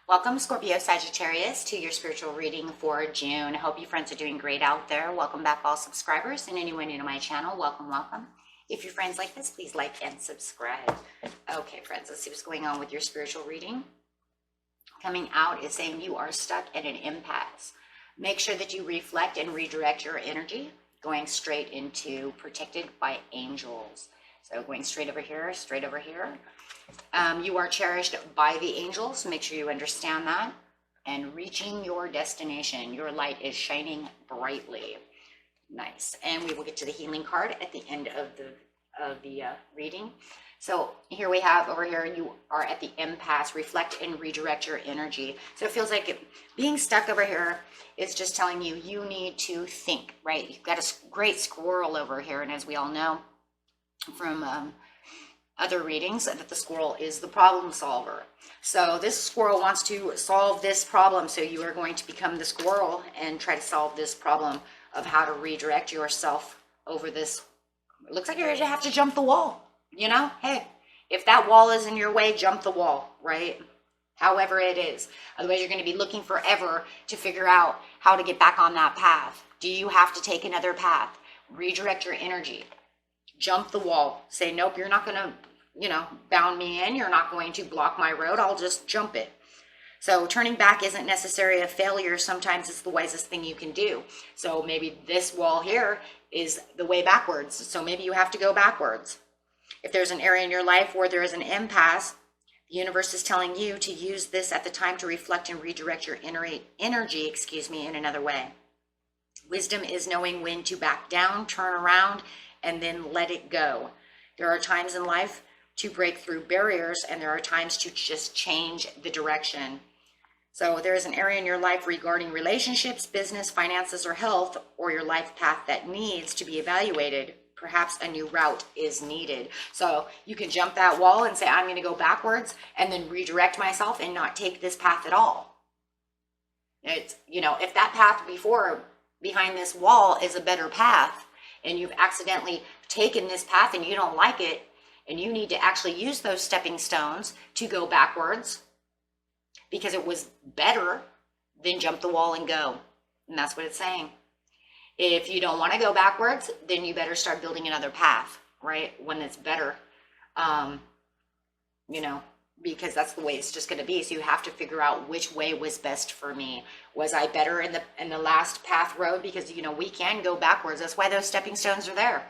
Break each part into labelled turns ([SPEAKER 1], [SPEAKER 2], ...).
[SPEAKER 1] Welcome, Scorpio, Sagittarius, to your spiritual reading for June. Hope you friends are doing great out there. Welcome back, all subscribers, and anyone new to my channel, welcome, welcome. If your friends like this, please like and subscribe. Okay, friends, let's see what's going on with your spiritual reading. Coming out is saying you are stuck at an impasse. Make sure that you reflect and redirect your energy, going straight into protected by angels. So going straight over here, straight over here. You are cherished by the angels. Make sure you understand that. And reaching your destination. Your light is shining brightly. Nice. And we will get to the healing card at the end of the reading. So here we have over here, you are at the impasse. Reflect and redirect your energy. So it feels like being stuck over here is just telling you, you need to think, right? You've got a great squirrel over here. And as we all know from other readings, that the squirrel is the problem solver. So this squirrel wants to solve this problem. So you are going to become the squirrel and try to solve this problem of how to redirect yourself over this. It looks like you're going to have to jump the wall, you know? Hey, if that wall is in your way, jump the wall, right? However it is. Otherwise, you're going to be looking forever to figure out how to get back on that path. Do you have to take another path? Redirect your energy. Jump the wall. Say, nope, you're not going to, bound me in. You're not going to block my road. I'll just jump it. So turning back isn't necessarily a failure. Sometimes it's the wisest thing you can do. So maybe this wall here is the way backwards. So maybe you have to go backwards. If there's an area in your life where there is an impasse, the universe is telling you to use this at the time to reflect and redirect your energy, in another way. Wisdom is knowing when to back down, turn around, and then let it go. There are times in life to break through barriers, and there are times to just change the direction. So there is an area in your life regarding relationships, business, finances, or health, or your life path that needs to be evaluated. Perhaps a new route is needed. So you can jump that wall and say, I'm going to go backwards and then redirect myself and not take this path at all. It's, if that path behind this wall is a better path, and you've accidentally taken this path and you don't like it, and you need to actually use those stepping stones to go backwards because it was better, then jump the wall and go. And that's what it's saying. If you don't want to go backwards, then you better start building another path, right? One that's better, because that's the way it's just going to be. So you have to figure out which way was best for me. Was I better in the last path road? Because, we can go backwards. That's why those stepping stones are there.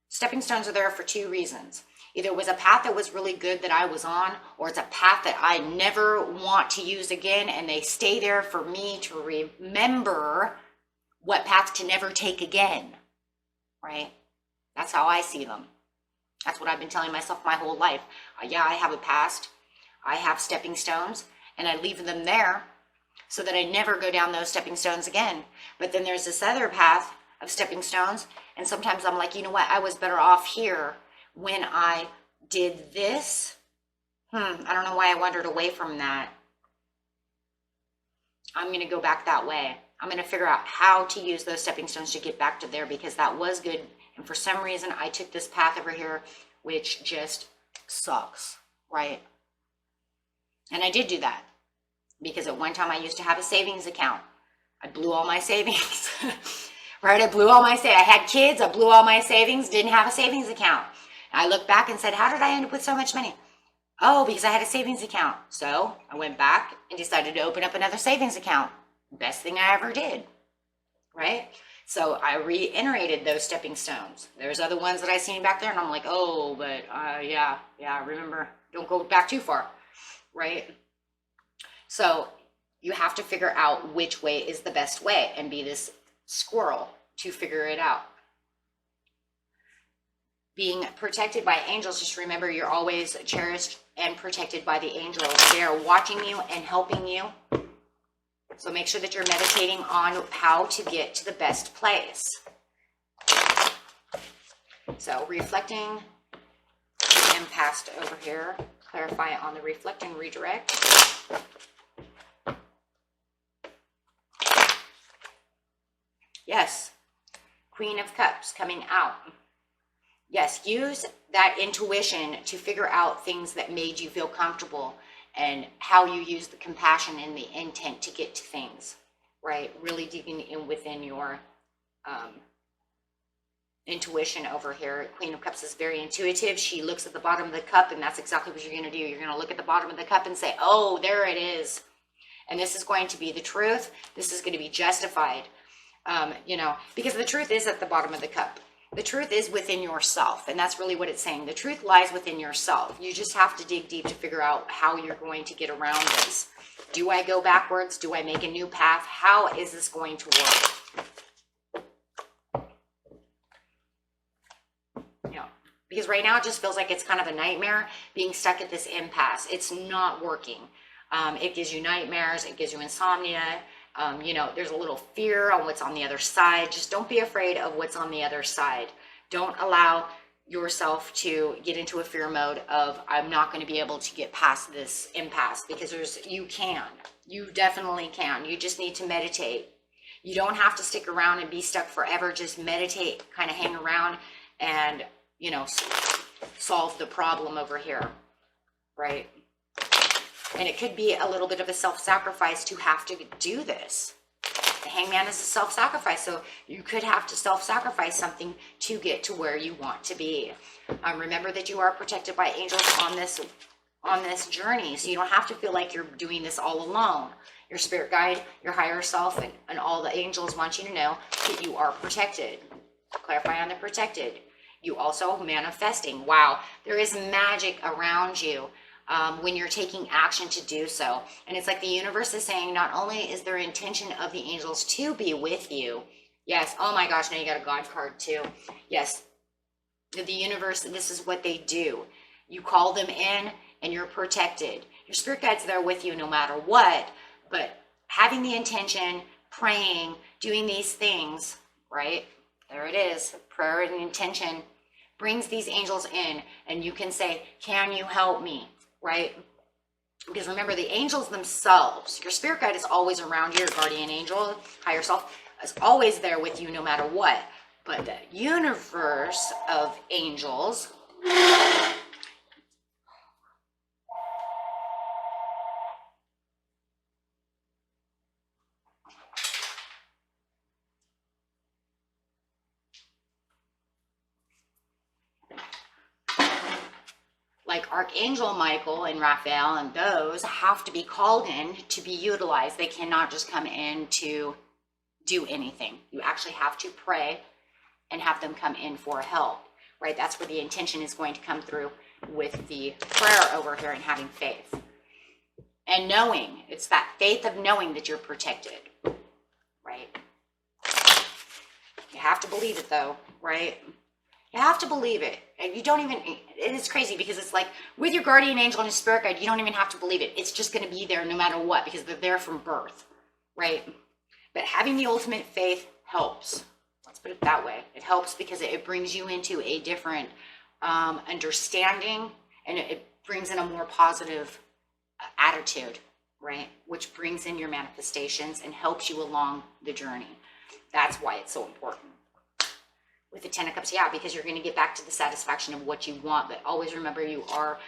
[SPEAKER 1] Stepping stones are there for two reasons. Either it was a path that was really good that I was on, or it's a path that I never want to use again, and they stay there for me to remember what path to never take again, right? That's how I see them. That's what I've been telling myself my whole life. Yeah, I have a past. I have stepping stones, and I leave them there so that I never go down those stepping stones again. But then there's this other path of stepping stones, and sometimes I'm like, you know what? I was better off here when I did this. I don't know why I wandered away from that. I'm going to go back that way. I'm going to figure out how to use those stepping stones to get back to there, because that was good. And for some reason, I took this path over here, which just sucks, right? And I did do that because at one time I used to have a savings account. I blew all my savings, right? I had kids, I blew all my savings, didn't have a savings account. I looked back and said, how did I end up with so much money? Oh, because I had a savings account. So I went back and decided to open up another savings account. Best thing I ever did, right? So I reiterated those stepping stones. There's other ones that I seen back there, and I'm like, oh, but yeah, remember, don't go back too far, right? So you have to figure out which way is the best way and be this squirrel to figure it out. Being protected by angels, just remember you're always cherished and protected by the angels. They are watching you and helping you. So make sure that you're meditating on how to get to the best place. So reflecting and past over here. Clarify on the reflect and redirect. Yes. Queen of Cups coming out. Yes, use that intuition to figure out things that made you feel comfortable and how you use the compassion and the intent to get to things, right? Really digging in within your intuition over here. Queen of Cups is very intuitive. She looks at the bottom of the cup, and that's exactly what you're going to do. You're going to look at the bottom of the cup and say, oh, there it is. And this is going to be the truth. This is going to be justified, you know, because the truth is at the bottom of the cup. The truth is within yourself, and that's really what it's saying. The truth lies within yourself. You just have to dig deep to figure out how you're going to get around this. Do I go backwards? Do I make a new path? How is this going to work? You know, because right now it just feels like it's kind of a nightmare being stuck at this impasse. It's not working. It gives you nightmares. It gives you insomnia. You know, there's a little fear on what's on the other side. Just don't be afraid of what's on the other side. Don't allow yourself to get into a fear mode of, I'm not going to be able to get past this impasse, because you definitely can. You just need to meditate. You don't have to stick around and be stuck forever. Just meditate, kind of hang around and, you know, solve the problem over here, right? And it could be a little bit of a self-sacrifice to have to do this. The Hangman is a self-sacrifice, so you could have to self-sacrifice something to get to where you want to be. Remember that you are protected by angels on this journey, so you don't have to feel like you're doing this all alone. Your spirit guide, your higher self, and all the angels want you to know that you are protected. Clarify on the protected. You also manifesting. Wow, there is magic around you. When you're taking action to do so. And it's like the universe is saying, not only is there intention of the angels to be with you. Yes. Oh my gosh. Now you got a God card too. Yes. The universe, this is what they do. You call them in and you're protected. Your spirit guide's there with you no matter what. But having the intention, praying, doing these things, right? There it is. Prayer and intention brings these angels in, and you can say, can you help me? Right? Because remember, the angels themselves, your spirit guide is always around you. Your guardian angel, higher self, is always there with you no matter what. But the universe of angels, like Archangel Michael and Raphael, and those have to be called in to be utilized. They cannot just come in to do anything. You actually have to pray and have them come in for help, right? That's where the intention is going to come through with the prayer over here and having faith. And knowing, it's that faith of knowing that you're protected, right? You have to believe it though, right? You have to believe it. And you don't even, it is crazy because it's like with your guardian angel and your spirit guide, you don't even have to believe it. It's just going to be there no matter what, because they're there from birth, right? But having the ultimate faith helps. Let's put it that way. It helps because it brings you into a different understanding, and it brings in a more positive attitude, right? Which brings in your manifestations and helps you along the journey. That's why it's so important. With the Ten of Cups, yeah, because you're going to get back to the satisfaction of what you want, but always remember you are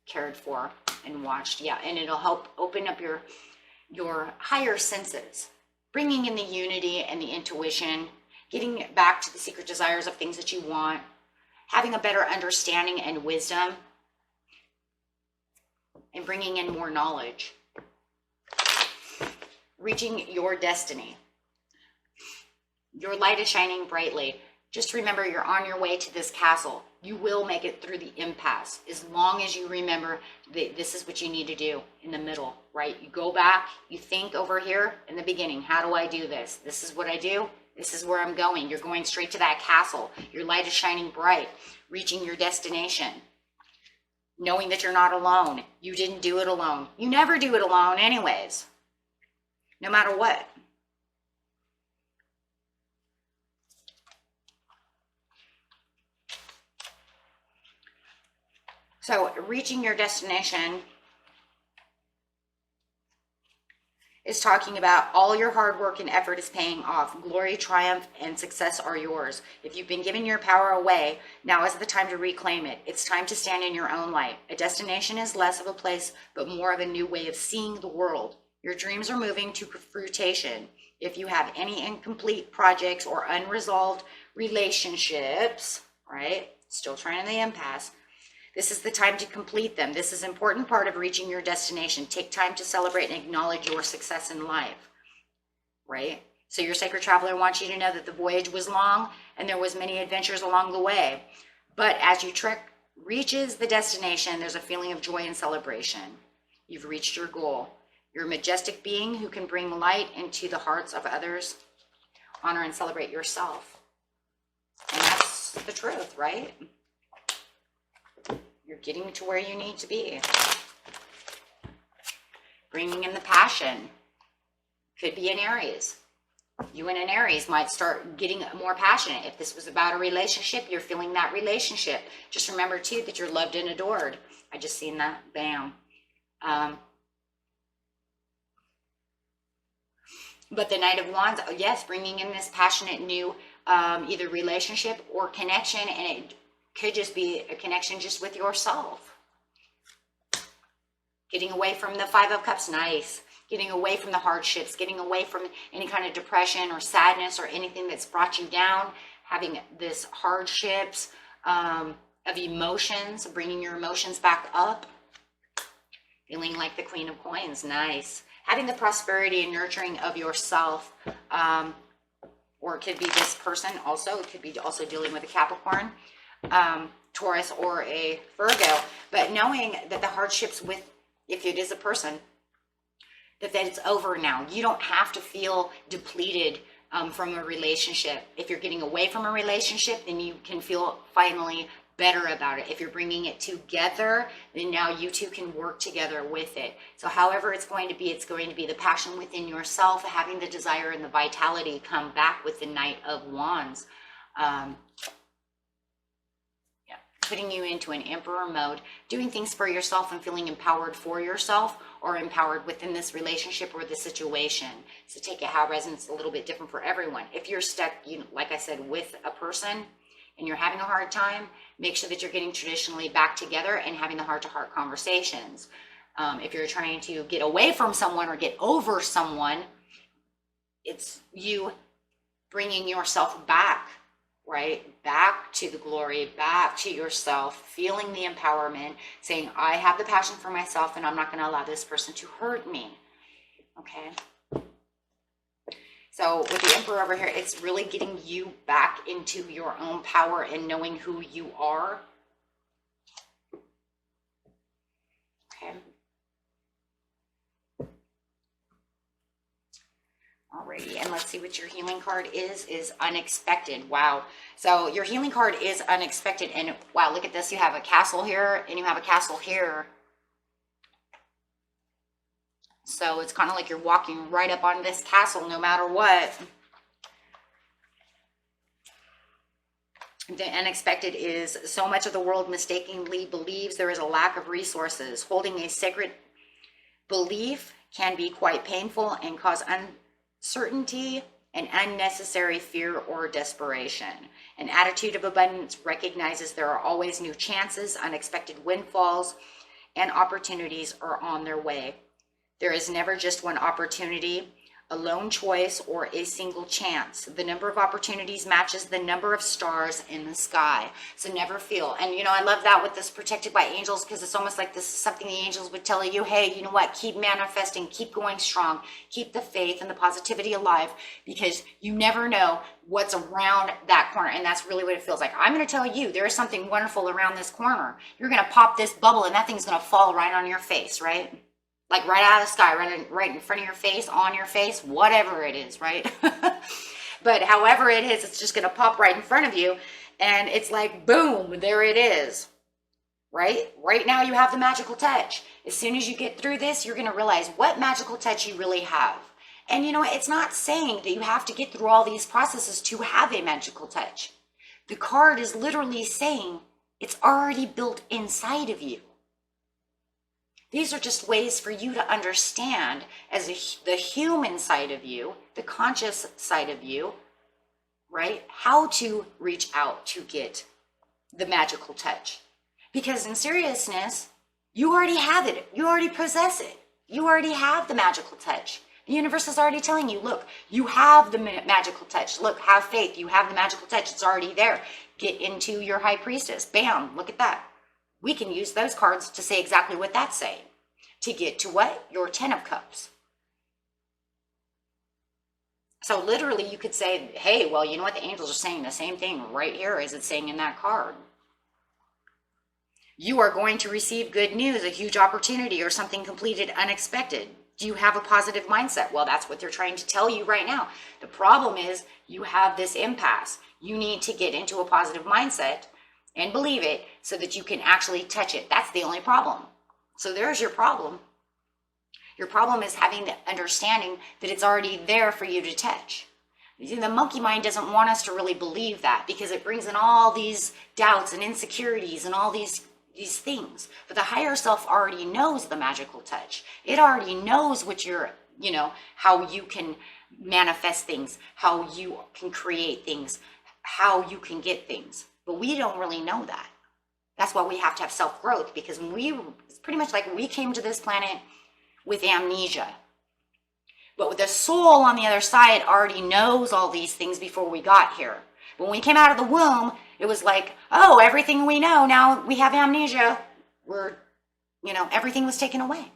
[SPEAKER 1] cared for and watched, yeah, and it'll help open up your higher senses, bringing in the unity and the intuition, getting back to the secret desires of things that you want, having a better understanding and wisdom, and bringing in more knowledge, reaching your destiny. Your light is shining brightly. Just remember, you're on your way to this castle. You will make it through the impasse as long as you remember that this is what you need to do in the middle, right? You go back, you think over here in the beginning, how do I do this? This is what I do. This is where I'm going. You're going straight to that castle. Your light is shining bright, reaching your destination, knowing that you're not alone. You didn't do it alone. You never do it alone anyways, no matter what. So reaching your destination is talking about all your hard work and effort is paying off. Glory, triumph, and success are yours. If you've been giving your power away, now is the time to reclaim it. It's time to stand in your own light. A destination is less of a place, but more of a new way of seeing the world. Your dreams are moving to fruition. If you have any incomplete projects or unresolved relationships, right? Still trying the impasse. This is the time to complete them. This is an important part of reaching your destination. Take time to celebrate and acknowledge your success in life, right? So your sacred traveler wants you to know that the voyage was long and there was many adventures along the way. But as your trek reaches the destination, there's a feeling of joy and celebration. You've reached your goal. You're a majestic being who can bring light into the hearts of others. Honor and celebrate yourself. And that's the truth, right? You're getting to where you need to be. Bringing in the passion. Could be in Aries. You in an Aries might start getting more passionate. If this was about a relationship, you're feeling that relationship. Just remember too that you're loved and adored. I just seen that. Bam. But the Knight of Wands, yes, bringing in this passionate new either relationship or connection, and it could just be a connection just with yourself. Getting away from the Five of Cups, nice. Getting away from the hardships, getting away from any kind of depression or sadness or anything that's brought you down. Having this hardships of emotions, bringing your emotions back up. Feeling like the Queen of Coins, nice. Having the prosperity and nurturing of yourself, or it could be this person also. It could be also dealing with a Capricorn, Taurus, or a Virgo. But knowing that the hardships with, if it is a person, that it's over now. You don't have to feel depleted from a relationship. If you're getting away from a relationship, then you can feel finally better about it. If you're bringing it together, then now you two can work together with it. So however it's going to be the passion within yourself, having the desire and the vitality come back with the Knight of Wands. Putting you into an emperor mode, doing things for yourself and feeling empowered for yourself, or empowered within this relationship or the situation. So take it how it resonates, a little bit different for everyone. If you're stuck, like I said, with a person and you're having a hard time, make sure that you're getting traditionally back together and having the heart-to-heart conversations. If you're trying to get away from someone or get over someone, it's you bringing yourself back, right? Back to the glory, back to yourself, feeling the empowerment, saying, I have the passion for myself and I'm not going to allow this person to hurt me. Okay. So with the Emperor over here, it's really getting you back into your own power and knowing who you are. Okay. Alrighty, and let's see what your healing card is unexpected. Wow. So your healing card is unexpected, and wow, look at this. You have a castle here and you have a castle here. So it's kind of like you're walking right up on this castle no matter what. The unexpected is so much of the world mistakenly believes there is a lack of resources. Holding a sacred belief can be quite painful and cause uncertainty and unnecessary fear or desperation. An attitude of abundance recognizes there are always new chances, unexpected windfalls, and opportunities are on their way. There is never just one opportunity, a lone choice, or a single chance. The number of opportunities matches the number of stars in the sky. So never feel. And I love that with this protected by angels, because it's almost like this is something the angels would tell you, hey, you know what, keep manifesting, keep going strong, keep the faith and the positivity alive, because you never know what's around that corner. And that's really what it feels like. I'm going to tell you, there is something wonderful around this corner. You're going to pop this bubble and that thing's going to fall right on your face, right? Like right out of the sky, right in front of your face, on your face, whatever it is, right? But however it is, it's just going to pop right in front of you. And it's like, boom, there it is, right? Right now you have the magical touch. As soon as you get through this, you're going to realize what magical touch you really have. And it's not saying that you have to get through all these processes to have a magical touch. The card is literally saying It's already built inside of you. These are just ways for you to understand as the human side of you, the conscious side of you, right? How to reach out to get the magical touch. Because in seriousness, you already have it. You already possess it. You already have the magical touch. The universe is already telling you, look, you have the magical touch. Look, have faith. You have the magical touch. It's already there. Get into your high priestess. Bam, look at that. We can use those cards to say exactly what that's saying. To get to what? Your 10 of Cups. So literally you could say, hey, well, you know what? The angels are saying the same thing right here as it's saying in that card. You are going to receive good news, a huge opportunity, or something completed unexpected. Do you have a positive mindset? Well, that's what they're trying to tell you right now. The problem is you have this impasse. You need to get into a positive mindset and believe it so that you can actually touch it. That's the only problem. So there's your problem. Your problem is having the understanding that it's already there for you to touch. The monkey mind doesn't want us to really believe that because it brings in all these doubts and insecurities and all these things. But the higher self already knows the magical touch. It already knows what you're, how you can manifest things, how you can create things, how you can get things. But we don't really know that. That's why we have to have self-growth, because it's pretty much like we came to this planet with amnesia. But with the soul on the other side already knows all these things before we got here. When we came out of the womb, it was like, oh, everything we know, now we have amnesia. Everything was taken away.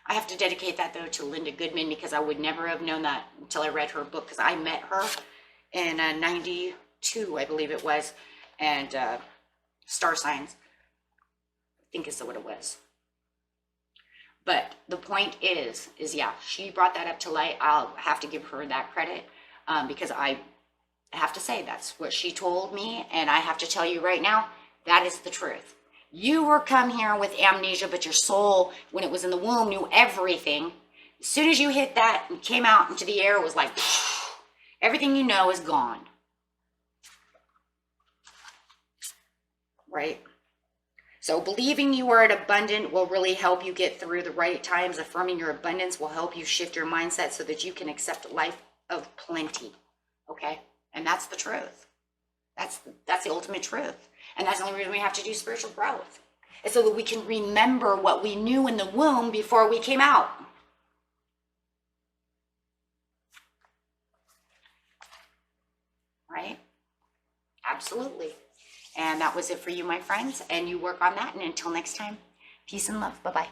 [SPEAKER 1] I have to dedicate that, though, to Linda Goodman, because I would never have known that until I read her book, because I met her in 92, I believe it was, and star signs, I think is what it was. But the point is yeah, she brought that up to light. I'll have to give her that credit because I have to say that's what she told me. And I have to tell you right now, that is the truth. You were come here with amnesia, but your soul, when it was in the womb, knew everything. As soon as you hit that and came out into the air, it was like, everything you know is gone. Right? So believing you are abundant will really help you get through the right times. Affirming your abundance will help you shift your mindset so that you can accept a life of plenty. Okay? And that's the truth. That's the ultimate truth. And that's the only reason we have to do spiritual growth. It's so that we can remember what we knew in the womb before we came out. Right? Absolutely. And that was it for you, my friends. And you work on that. And until next time, peace and love. Bye-bye.